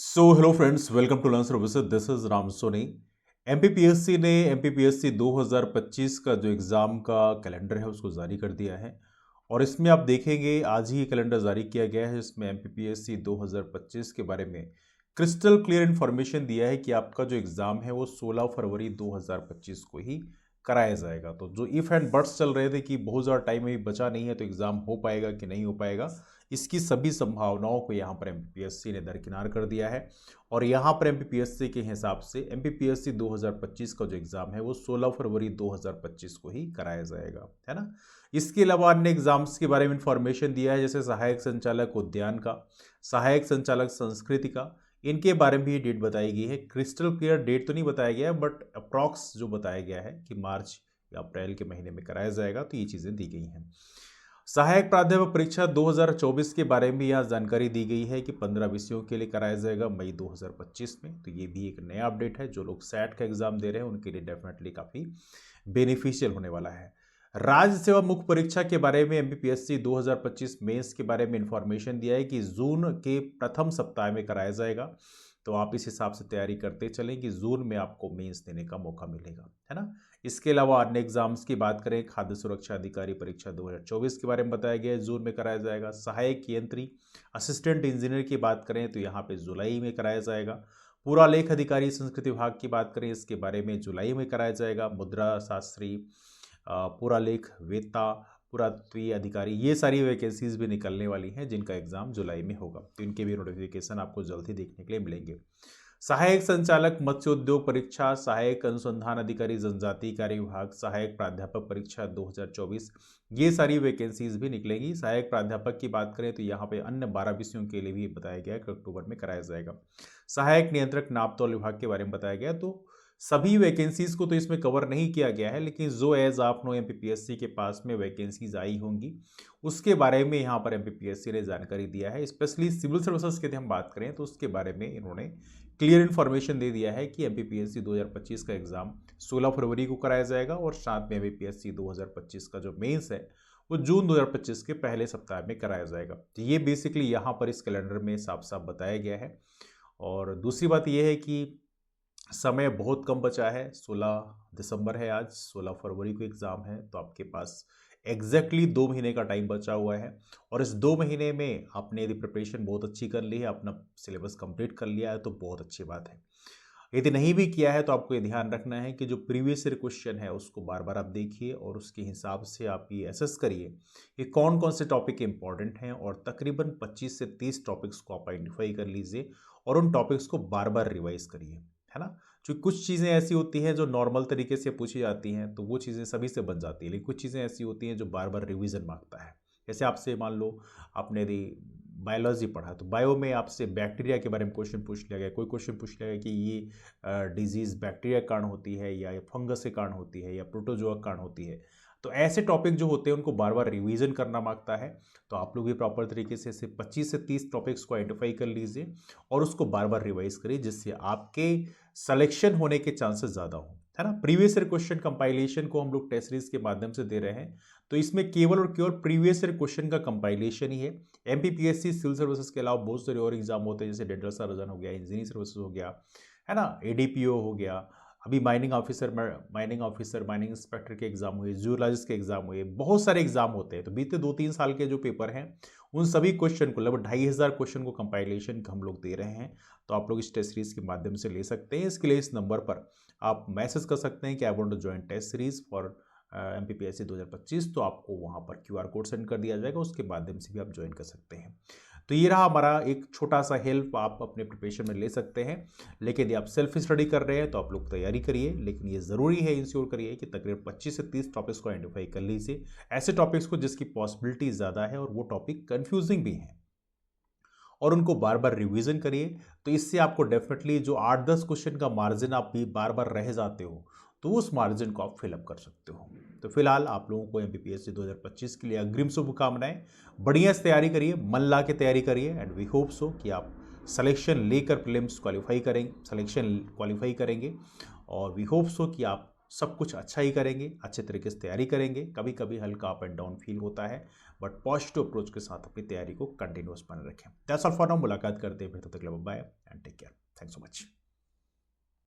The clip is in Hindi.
Hello friends, welcome to learn services. This is Ram Soni. MPPSC ने एमपीपीएससी 2025 का जो एग्ज़ाम का कैलेंडर है उसको जारी कर दिया है। और इसमें आप देखेंगे आज ही ये कैलेंडर जारी किया गया है। इसमें एमपीपीएससी 2025 के बारे में क्रिस्टल क्लियर इन्फॉर्मेशन दिया है कि आपका जो एग्ज़ाम है वो 16 फरवरी 2025 को ही कराया जाएगा। तो जो इफ़ एंड बट्स चल रहे थे कि बहुत ज़्यादा टाइम अभी बचा नहीं है तो एग्ज़ाम हो पाएगा कि नहीं हो पाएगा, इसकी सभी संभावनाओं को यहाँ पर एमपीपीएससी ने दरकिनार कर दिया है। और यहाँ पर एमपीपीएससी के हिसाब से एमपीपीएससी 2025 का जो एग्ज़ाम है वो 16 फरवरी 2025 को ही कराया जाएगा, है ना। इसके अलावा अन्य एग्जाम्स के बारे में इंफॉर्मेशन दिया है, जैसे सहायक संचालक उद्यान का, सहायक संचालक संस्कृति का, इनके बारे में भी डेट बताई गई है। क्रिस्टल क्लियर डेट तो नहीं बताया गया है, बट अप्रॉक्स जो बताया गया है कि मार्च या अप्रैल के महीने में कराया जाएगा, तो ये चीज़ें दी गई हैं। सहायक प्राध्यापक परीक्षा 2024 के बारे में यहाँ जानकारी दी गई है कि 15 विषयों के लिए कराया जाएगा मई 2025 में। तो ये भी एक नया अपडेट है। जो लोग सैट का एग्जाम दे रहे हैं उनके लिए डेफिनेटली काफ़ी बेनिफिशियल होने वाला है। राज्य सेवा मुख्य परीक्षा के बारे में एमपीपीएससी 2025 मेंस के बारे में इंफॉर्मेशन दिया है कि जून के प्रथम सप्ताह में कराया जाएगा। तो आप इस हिसाब से तैयारी करते चलें कि जून में आपको मेंस देने का मौका मिलेगा, है ना। इसके अलावा अन्य एग्जाम्स की बात करें, खाद्य सुरक्षा अधिकारी परीक्षा 2024 के बारे में बताया गया है जून में कराया जाएगा। सहायक यंत्री असिस्टेंट इंजीनियर की बात करें तो यहाँ पे जुलाई में कराया जाएगा। पूरा लेख अधिकारी संस्कृति विभाग की बात करें, इसके बारे में जुलाई में कराया जाएगा। मुद्रा शास्त्री, पूरा लेख वेत्ता, पुरातत्वीय अधिकारी, ये सारी वैकेंसीज भी निकलने वाली हैं जिनका एग्जाम जुलाई में होगा। तो इनके भी नोटिफिकेशन आपको जल्द ही देखने के लिए मिलेंगे। सहायक संचालक मत्स्य उद्योग परीक्षा, सहायक अनुसंधान अधिकारी जनजातीय कार्य विभाग, सहायक प्राध्यापक परीक्षा 2024, ये सारी वैकेंसीज भी निकलेंगी। सहायक प्राध्यापक की बात करें तो यहाँ पे अन्य 12 विषयों के लिए भी बताया गया है कि अक्टूबर में कराया जाएगा। सहायक नियंत्रक नापतोल विभाग के बारे में बताया गया। तो सभी वैकेंसीज को तो इसमें कवर नहीं किया गया है, लेकिन जो एज आप नो एमपीपीएससी के पास में वैकेंसीज आई होंगी उसके बारे में यहाँ पर एमपीपीएससी ने जानकारी दिया है। स्पेशली सिविल सर्विसेज की यदि हम बात करें तो उसके बारे में इन्होंने क्लियर इन्फॉर्मेशन दे दिया है कि एमपीपीएससी 2025 का एग्जाम 16 फरवरी को कराया जाएगा और साथ में एमपीपीएससी 2025 का जो मेंस है वो जून 2025 के पहले सप्ताह में कराया जाएगा। तो ये बेसिकली यहाँ पर इस कैलेंडर में साफ साफ बताया गया है। और दूसरी बात यह है कि समय बहुत कम बचा है। 16 दिसंबर है आज, 16 फरवरी को एग्ज़ाम है, तो आपके पास एग्जैक्टली 2 महीने का टाइम बचा हुआ है। और इस 2 महीने में आपने यदि प्रिपरेशन बहुत अच्छी कर ली है, अपना सिलेबस कंप्लीट कर लिया है, तो बहुत अच्छी बात है। यदि नहीं भी किया है तो आपको ये ध्यान रखना है कि जो प्रीवियस ईयर क्वेश्चन है उसको बार बार आप देखिए और उसके हिसाब से आप ये एसेस करिए कि कौन कौन से टॉपिक इंपॉर्टेंट हैं, और तकरीबन 25 से 30 टॉपिक्स को आप आइडेंटिफाई कर लीजिए और उन टॉपिक्स को बार बार रिवाइज करिए, है ना। जो कुछ चीज़ें ऐसी होती हैं जो नॉर्मल तरीके से पूछी जाती हैं तो वो चीज़ें सभी से बन जाती है, लेकिन कुछ चीज़ें ऐसी होती हैं जो बार बार रिवीजन मांगता है। जैसे आपसे मान लो आपने यदि बायोलॉजी पढ़ा तो बायो में आपसे बैक्टीरिया के बारे में क्वेश्चन पूछ लिया गया, कोई क्वेश्चन पूछ लिया गया कि ये डिजीज़ बैक्टीरिया के कारण होती है या फंगस के कारण होती है या प्रोटोजोआ के कारण होती है। तो ऐसे टॉपिक जो होते हैं उनको बार बार रिवीजन करना मांगता है। तो आप लोग भी प्रॉपर तरीके से 25 से 30 टॉपिक्स को आइडेंटिफाई कर लीजिए और उसको बार बार रिवाइज करिए, जिससे आपके सिलेक्शन होने के चांसेस ज़्यादा हो, है ना। प्रीवियस ईयर क्वेश्चन कंपाइलेशन को हम लोग टेस्ट सीरीज के माध्यम से दे रहे हैं, तो इसमें केवल और केवल प्रीवियस ईयर क्वेश्चन का कंपाइलेशन ही है। एमपीपीएससी सिविल सर्विसेज के अलावा बहुत सारे और एग्जाम होते हैं, जैसे डेंटल सर्जन हो गया, इंजीनियरिंग सर्विसेज हो गया, है ना, एडीपीओ हो गया, अभी माइनिंग ऑफिसर, माइनिंग इंस्पेक्टर के एग्जाम हुए, जूलॉजिस्ट के एग्जाम हुए, बहुत सारे एग्जाम होते हैं। तो बीते 2-3 साल के जो पेपर हैं उन सभी क्वेश्चन को, लगभग 2500 क्वेश्चन को कंपाइलेशन हम लोग दे रहे हैं। तो आप लोग इस टेस्ट सीरीज के माध्यम से ले सकते हैं। इसके लिए इस नंबर पर आप मैसेज कर सकते हैं कि I want to join test series for MPPSC 2025, तो आपको वहाँ पर क्यूआर कोड सेंड कर दिया जाएगा, उसके माध्यम से भी आप ज्वाइन कर सकते हैं। तो ये रहा हमारा एक छोटा सा हेल्प, आप अपने प्रिपरेशन में ले सकते हैं। लेकिन यदि आप सेल्फ स्टडी कर रहे हैं तो आप लोग तैयारी करिए, लेकिन ये ज़रूरी है, इंश्योर करिए कि तकरीबन 25 से 30 टॉपिक्स को आइडेंटिफाई कर लीजिए, ऐसे टॉपिक्स को जिसकी पॉसिबिलिटी ज़्यादा है और वो टॉपिक कन्फ्यूजिंग भी हैं, और उनको बार बार रिवीजन करिए। तो इससे आपको डेफिनेटली जो 8-10 क्वेश्चन का मार्जिन आप भी बार बार रह जाते हो, तो उस मार्जिन को आप फिलअप कर सकते हो। तो फिलहाल आप लोगों को एमपीपीएससी 2025 के लिए अग्रिम शुभकामनाएं। बढ़िया से तैयारी करिए, मन ला के तैयारी करिए, एंड वी होप सो कि आप सिलेक्शन लेकर प्रीलिम्स क्वालिफाई करेंगे, और वी होप सो कि आप सब कुछ अच्छा ही करेंगे, अच्छे तरीके से तैयारी करेंगे। कभी कभी हल्का अप एंड डाउन फील होता है, बट पॉजिटिव अप्रोच के साथ अपनी तैयारी को कंटिन्यूअस बने रखें। That's all for now. मुलाकात करते हैं फिर, तब तक के लिए bye and take care. Thanks so much.